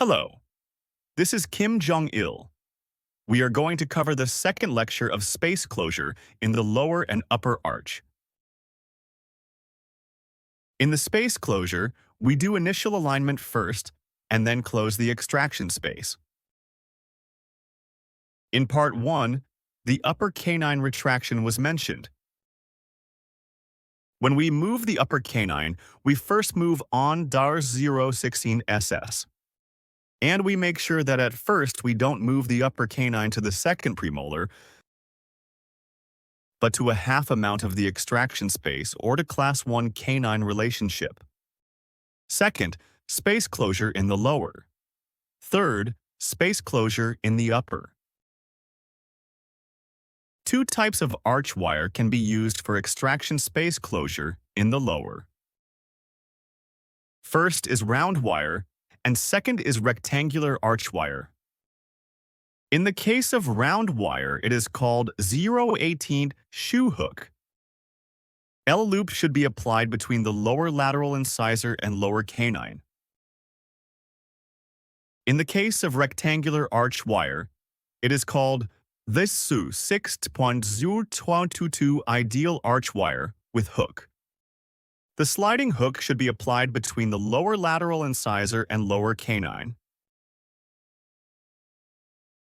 Hello, this is Kim Jong-il. We are going to cover the second lecture of space closure in the lower and upper arch. In the space closure, we do initial alignment first and then close the extraction space. In part 1, the upper canine retraction was mentioned. When we move the upper canine, we first move on DAR 016 SS. And we make sure that at first we don't move the upper canine to the second premolar, but to a half amount of the extraction space or to class 1 canine relationship. Second, space closure in the lower. Third, space closure in the upper. Two types of arch wire can be used for extraction space closure in the lower. First is round wire, and second is rectangular arch wire. In the case of round wire, it is called 018 shoe hook. L-loop should be applied between the lower lateral incisor and lower canine. In the case of rectangular arch wire, it is called this 6.022 ideal arch wire with hook. The sliding hook should be applied between the lower lateral incisor and lower canine.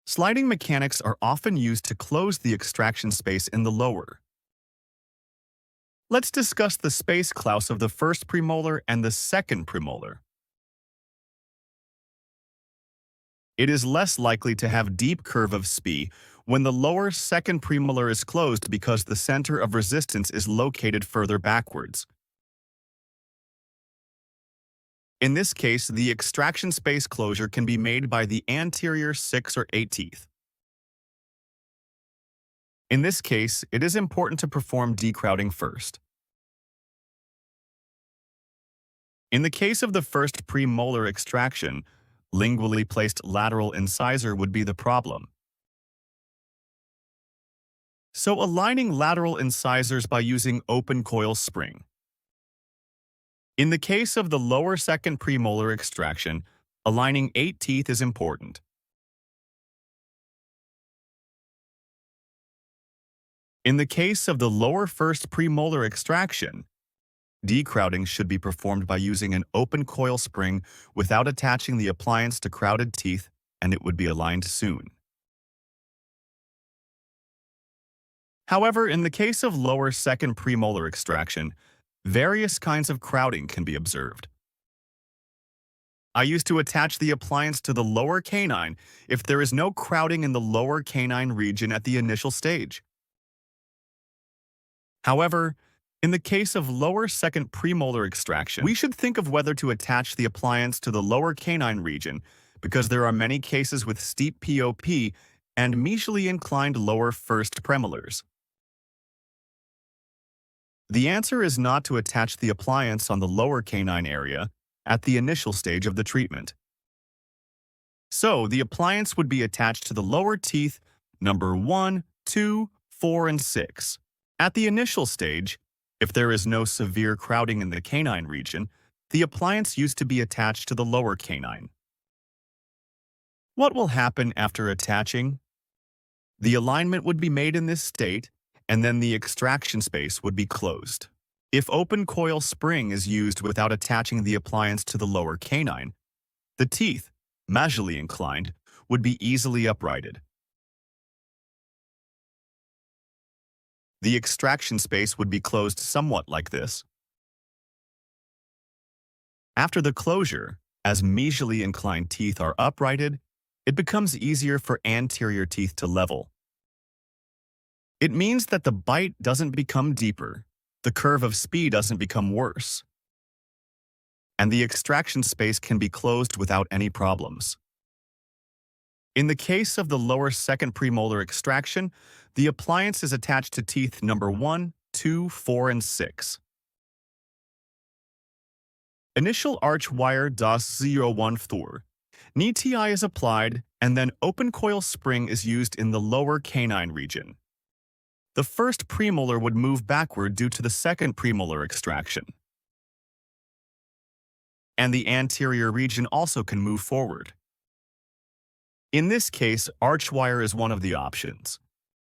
Sliding mechanics are often used to close the extraction space in the lower. Let's discuss the space clause of the first premolar and the second premolar. It is less likely to have deep curve of SPI when the lower second premolar is closed because the center of resistance is located further backwards. In this case, the extraction space closure can be made by the anterior 6 or 8 teeth. In this case, it is important to perform decrowding first. In the case of the first premolar extraction, lingually placed lateral incisor would be the problem. So aligning lateral incisors by using open coil spring. In the case of the lower second premolar extraction, aligning 8 teeth is important. In the case of the lower first premolar extraction, decrowding should be performed by using an open coil spring without attaching the appliance to crowded teeth, and it would be aligned soon. However, in the case of lower second premolar extraction, various kinds of crowding can be observed. I used to attach the appliance to the lower canine if there is no crowding in the lower canine region at the initial stage. However, in the case of lower second premolar extraction, we should think of whether to attach the appliance to the lower canine region because there are many cases with steep POP and mesially inclined lower first premolars. The answer is not to attach the appliance on the lower canine area at the initial stage of the treatment. So, the appliance would be attached to the lower teeth number 1, 2, 4, and 6. At the initial stage, if there is no severe crowding in the canine region, the appliance used to be attached to the lower canine. What will happen after attaching? The alignment would be made in this state, and then the extraction space would be closed. If open coil spring is used without attaching the appliance to the lower canine, the teeth, mesially inclined, would be easily uprighted. The extraction space would be closed somewhat like this. After the closure, as mesially inclined teeth are uprighted, it becomes easier for anterior teeth to level. It means that the bite doesn't become deeper, the curve of SPI doesn't become worse, and the extraction space can be closed without any problems. In the case of the lower second premolar extraction, the appliance is attached to teeth number 1, 2, 4, and 6. Initial arch wire DOS 014. Knee TI is applied, and then open coil spring is used in the lower canine region. The first premolar would move backward due to the second premolar extraction. and the anterior region also can move forward. In this case, arch wire is one of the options.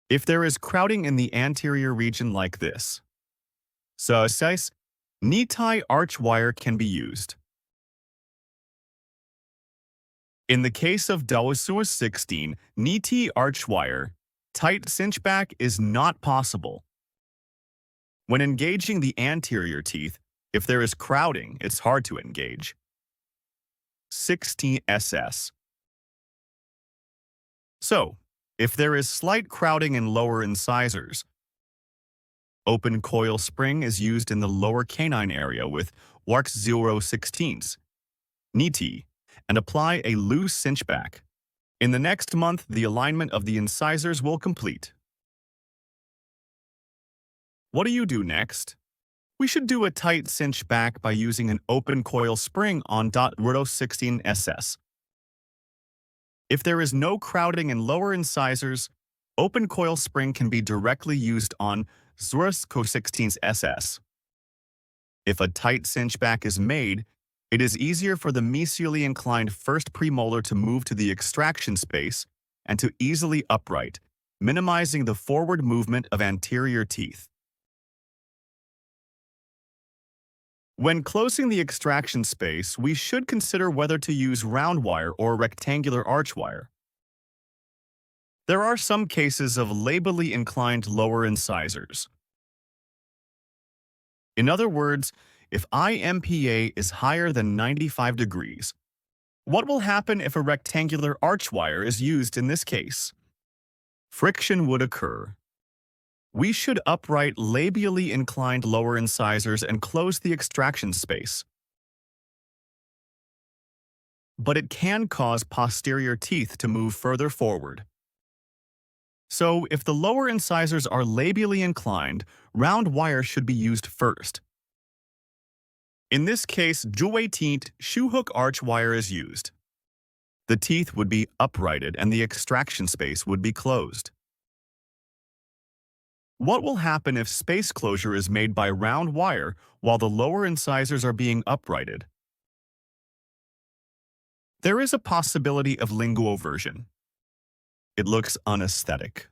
If there is crowding in the anterior region like this, so says, knee-tie arch wire can be used. In the case of DOSUA 16, knee-tie arch wire, tight cinchback is not possible. When engaging the anterior teeth, if there is crowding, it's hard to engage. 16SS. So, if there is slight crowding in lower incisors, open coil spring is used in the lower canine area with WARC 0/16, knee-tie, and apply a loose cinchback. In the next month, the alignment of the incisors will complete. What do you do next? We should do a tight cinch back by using an open coil spring on .16SS. If there is no crowding in lower incisors, open coil spring can be directly used on .16SS. If a tight cinch back is made, it is easier for the mesially inclined first premolar to move to the extraction space and to easily upright, minimizing the forward movement of anterior teeth. When closing the extraction space, we should consider whether to use round wire or rectangular arch wire. There are some cases of labially inclined lower incisors. In other words, if IMPA is higher than 95 degrees, what will happen if a rectangular arch wire is used in this case? Friction would occur. We should upright labially inclined lower incisors and close the extraction space. But it can cause posterior teeth to move further forward. So, if the lower incisors are labially inclined, round wire should be used first. In this case, Jouet-teint shoe hook arch wire is used. The teeth would be uprighted and the extraction space would be closed. What will happen if space closure is made by round wire while the lower incisors are being uprighted? There is a possibility of linguoversion. It looks unaesthetic.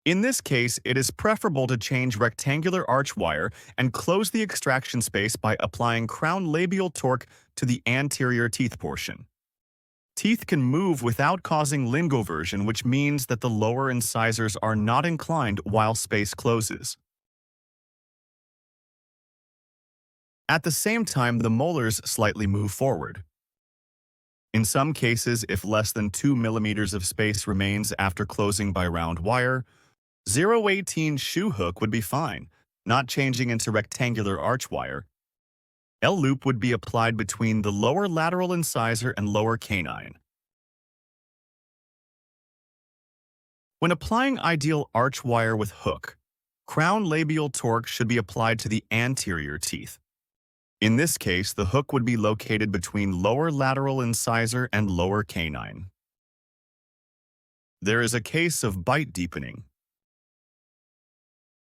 In this case, it is preferable to change rectangular arch wire and close the extraction space by applying crown labial torque to the anterior teeth portion. Teeth can move without causing linguoversion, which means that the lower incisors are not inclined while space closes. At the same time, the molars slightly move forward. In some cases, if less than 2 millimeters of space remains after closing by round wire, 018 shoe hook would be fine, not changing into rectangular arch wire. L-loop would be applied between the lower lateral incisor and lower canine. When applying ideal arch wire with hook, crown labial torque should be applied to the anterior teeth. In this case, the hook would be located between lower lateral incisor and lower canine. There is a case of bite deepening.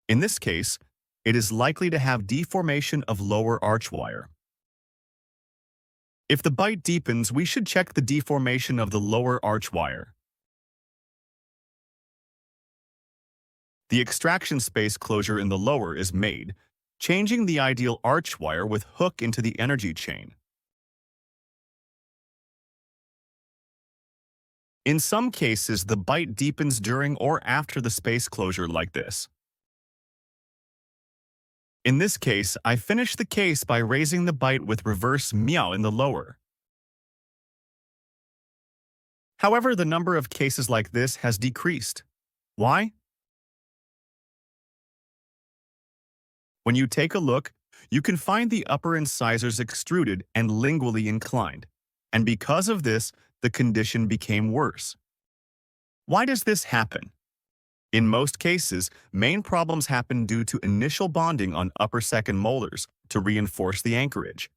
In this case, it is likely to have deformation of lower arch wire. If the bite deepens, we should check the deformation of the lower arch wire. The extraction space closure in the lower is made, changing the ideal arch wire with hook into the energy chain. In some cases, the bite deepens during or after the space closure like this. In this case, I finish the case by raising the bite with reverse MEAW in the lower. However, the number of cases like this has decreased. Why? When you take a look, you can find the upper incisors extruded and lingually inclined, and because of this, the condition became worse. Why does this happen? In most cases, main problems happen due to initial bonding on upper second molars to reinforce the anchorage.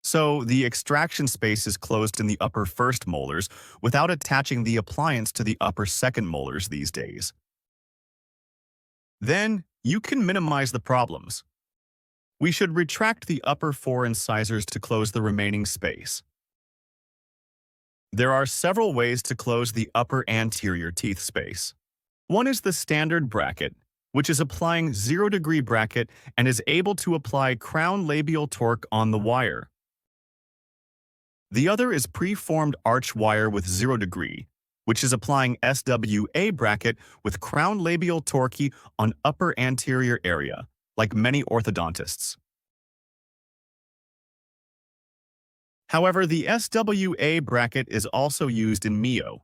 So, the extraction space is closed in the upper first molars without attaching the appliance to the upper second molars these days. Then, you can minimize the problems. We should retract the upper four incisors to close the remaining space. There are several ways to close the upper anterior teeth space. One is the standard bracket, which is applying 0-degree bracket and is able to apply crown labial torque on the wire. The other is preformed arch wire with 0-degree, which is applying SWA bracket with crown labial torque on upper anterior area, like many orthodontists. However, the SWA bracket is also used in MEAW.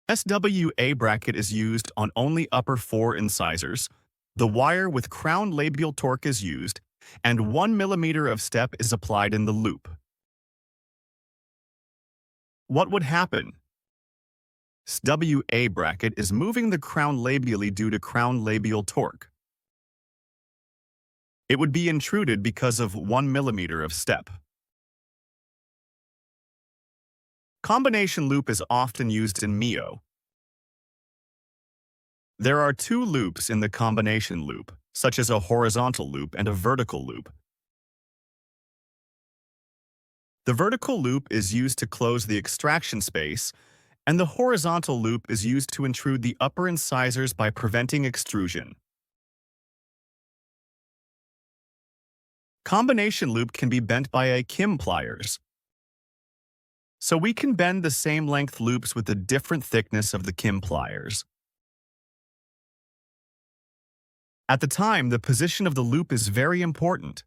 SWA bracket is used on only upper four incisors. The wire with crown labial torque is used, and 1 millimeter of step is applied in the loop. What would happen? SWA bracket is moving the crown labially due to crown labial torque. It would be intruded because of 1 millimeter of step. Combination loop is often used in MEAW. There are two loops in the combination loop, such as a horizontal loop and a vertical loop. The vertical loop is used to close the extraction space, and the horizontal loop is used to intrude the upper incisors by preventing extrusion. Combination loop can be bent by a Kim pliers. So we can bend the same length loops with a different thickness of the Kim pliers. At the time, the position of the loop is very important.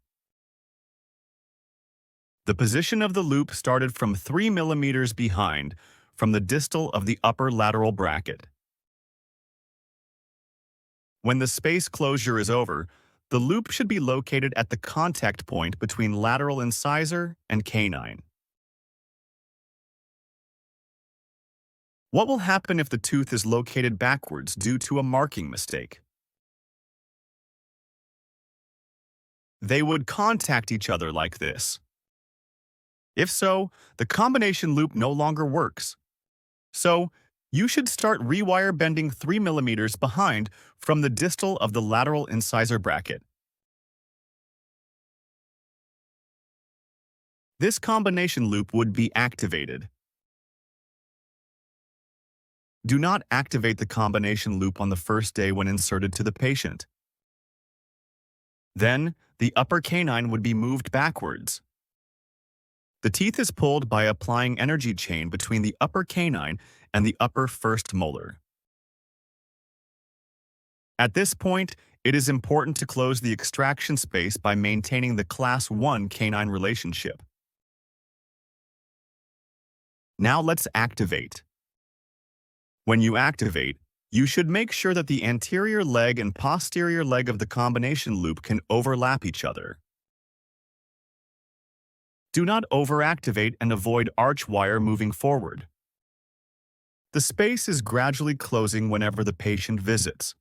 The position of the loop started from 3 millimeters behind, from the distal of the upper lateral bracket. When the space closure is over, the loop should be located at the contact point between lateral incisor and canine. What will happen if the tooth is located backwards due to a marking mistake? They would contact each other like this. If so, the combination loop no longer works. So, you should start rewire bending 3 millimeters behind from the distal of the lateral incisor bracket. This combination loop would be activated. Do not activate the combination loop on the first day when inserted to the patient. Then, the upper canine would be moved backwards. The teeth is pulled by applying energy chain between the upper canine and the upper first molar. At this point, it is important to close the extraction space by maintaining the Class 1 canine relationship. Now let's activate. When you activate, you should make sure that the anterior leg and posterior leg of the combination loop can overlap each other. Do not overactivate and avoid arch wire moving forward. The space is gradually closing whenever the patient visits.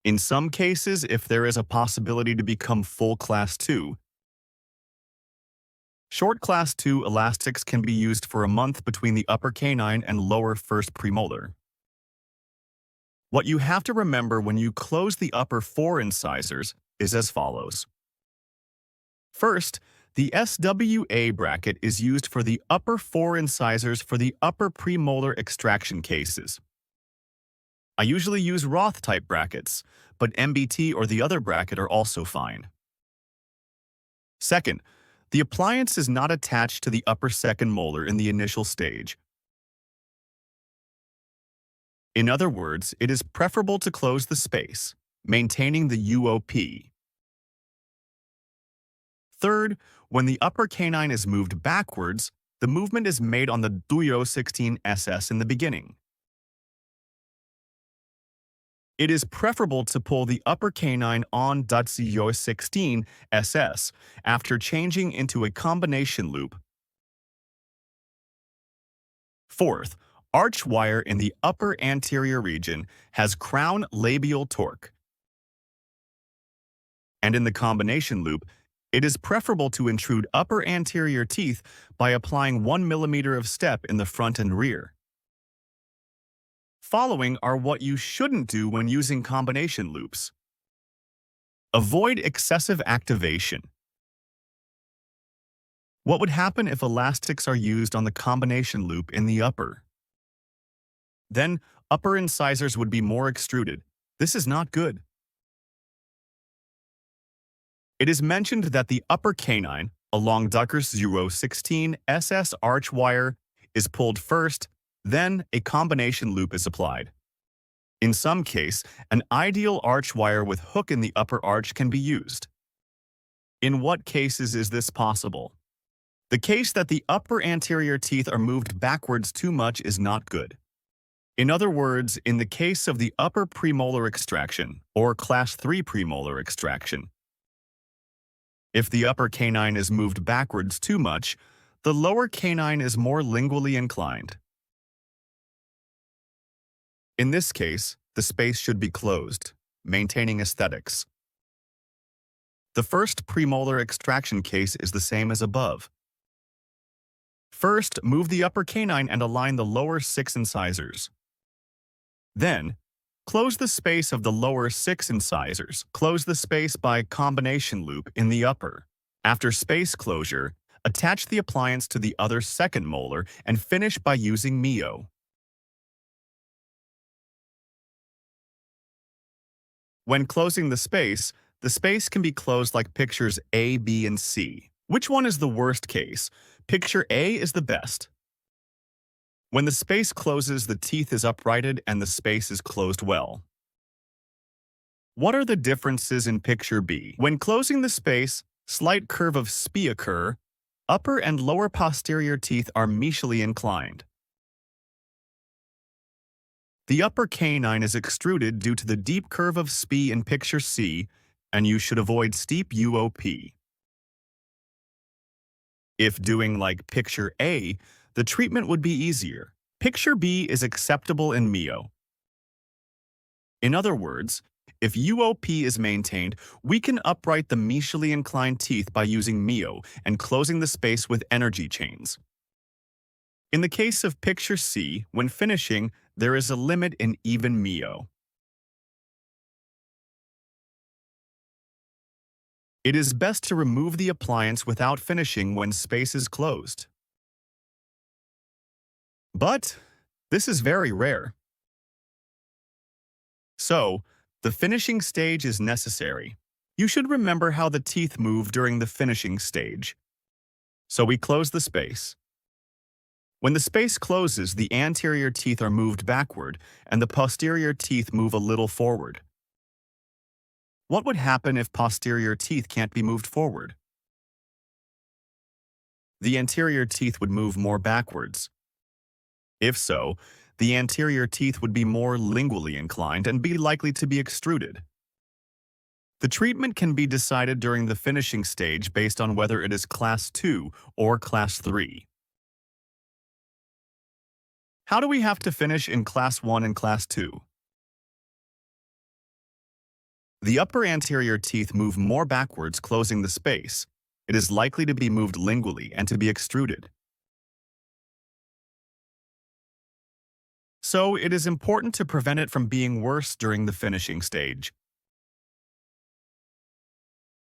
In some cases, if there is a possibility to become full Class 2, short Class 2 elastics can be used for a month between the upper canine and lower first premolar. What you have to remember when you close the upper four incisors is as follows. First, the SWA bracket is used for the upper four incisors for the upper premolar extraction cases. I usually use Roth-type brackets, but MBT or the other bracket are also fine. Second, the appliance is not attached to the upper second molar in the initial stage. In other words, it is preferable to close the space, maintaining the UOP. Third, when the upper canine is moved backwards, the movement is made on the Duyo 16 SS in the beginning. It is preferable to pull the upper canine on Duyo 16 SS after changing into a combination loop. Fourth, arch wire in the upper anterior region has crown labial torque. And in the combination loop, it is preferable to intrude upper anterior teeth by applying 1 millimeter of step in the front and rear. Following are what you shouldn't do when using combination loops. Avoid excessive activation. What would happen if elastics are used on the combination loop in the upper? Then, upper incisors would be more extruded. This is not good. It is mentioned that the upper canine along Ducker's 016 SS arch wire is pulled first, then a combination loop is applied. In some case, an ideal arch wire with hook in the upper arch can be used. In what cases is this possible? The case that the upper anterior teeth are moved backwards too much is not good. In other words, in the case of the upper premolar extraction, or class 3 premolar extraction, if the upper canine is moved backwards too much, the lower canine is more lingually inclined. In this case, the space should be closed, maintaining aesthetics. The first premolar extraction case is the same as above. First, move the upper canine and align the lower 6 incisors. Then, close the space of the lower 6 incisors. Close the space by combination loop in the upper. After space closure, attach the appliance to the other second molar and finish by using MEAW. When closing the space can be closed like pictures A, B, and C. Which one is the worst case? Picture A is the best. When the space closes, the teeth is uprighted and the space is closed well. What are the differences in picture B? When closing the space, slight curve of SPE occur. Upper and lower posterior teeth are mesially inclined. The upper canine is extruded due to the deep curve of SPE in picture C, and you should avoid steep UOP. If doing like picture A, the treatment would be easier. Picture B is acceptable in MEAW. In other words, if UOP is maintained, we can upright the mesially inclined teeth by using MEAW and closing the space with energy chains. In the case of picture C, when finishing, there is a limit in even MEAW. It is best to remove the appliance without finishing when space is closed. But this is very rare. So, the finishing stage is necessary. You should remember how the teeth move during the finishing stage. So we close the space. When the space closes, the anterior teeth are moved backward and the posterior teeth move a little forward. What would happen if posterior teeth can't be moved forward? The anterior teeth would move more backwards. If so, the anterior teeth would be more lingually inclined and be likely to be extruded. The treatment can be decided during the finishing stage based on whether it is class 2 or class 3. How do we have to finish in class 1 and class 2? The upper anterior teeth move more backwards, closing the space. It is likely to be moved lingually and to be extruded. So it is important to prevent it from being worse during the finishing stage.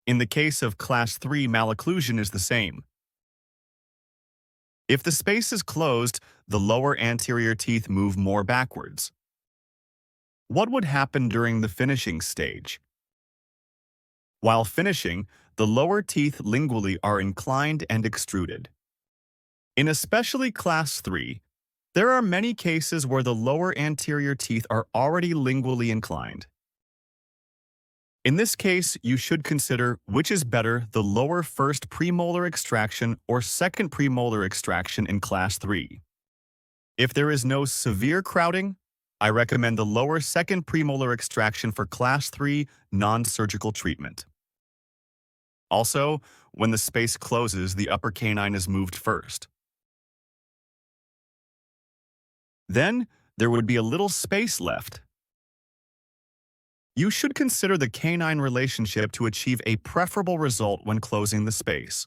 In the case of class 3, malocclusion is the same. If the space is closed, the lower anterior teeth move more backwards. What would happen during the finishing stage? While finishing, the lower teeth lingually are inclined and extruded. In especially class 3, there are many cases where the lower anterior teeth are already lingually inclined. In this case, you should consider which is better, the lower first premolar extraction or second premolar extraction in class 3. If there is no severe crowding, I recommend the lower second premolar extraction for class 3 non-surgical treatment. Also, when the space closes, the upper canine is moved first. Then, there would be a little space left. You should consider the canine relationship to achieve a preferable result when closing the space.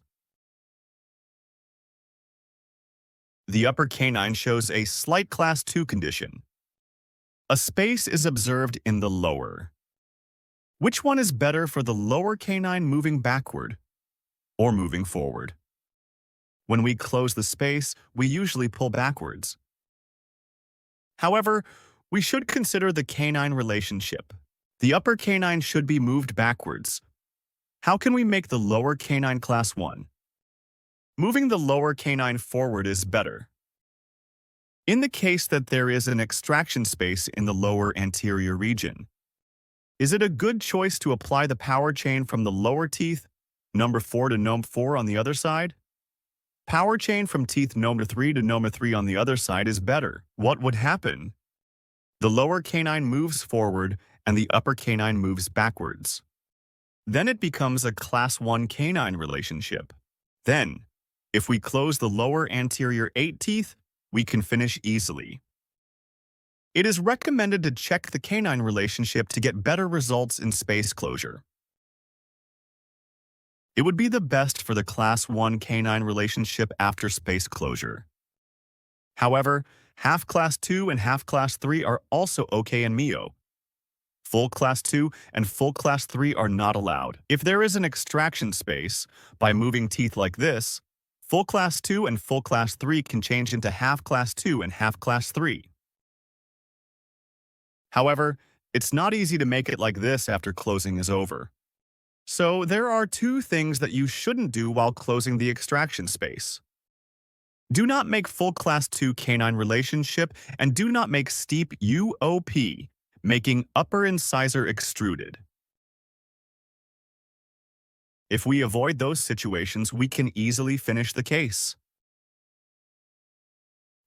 The upper canine shows a slight class 2 condition. A space is observed in the lower. Which one is better for the lower canine moving backward or moving forward? When we close the space, we usually pull backwards. However, we should consider the canine relationship. The upper canine should be moved backwards. How can we make the lower canine class 1? Moving the lower canine forward is better. In the case that there is an extraction space in the lower anterior region, is it a good choice to apply the power chain from the lower teeth, number 4 to number 4 on the other side? Power chain from teeth number 3 to number 3 on the other side is better. What would happen? The lower canine moves forward and the upper canine moves backwards. Then it becomes a class 1 canine relationship. Then, if we close the lower anterior 8 teeth, we can finish easily. It is recommended to check the canine relationship to get better results in space closure. It would be the best for the class 1 canine relationship after space closure. However, half class 2 and half class 3 are also okay in MEAW. Full class 2 and full class 3 are not allowed. If there is an extraction space, by moving teeth like this, full class 2 and full class 3 can change into half class 2 and half class 3. However, it's not easy to make it like this after closing is over. So there are two things that you shouldn't do while closing the extraction space. Do not make full class 2 canine relationship and do not make steep UOP, making upper incisor extruded. If we avoid those situations, we can easily finish the case.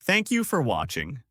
Thank you for watching.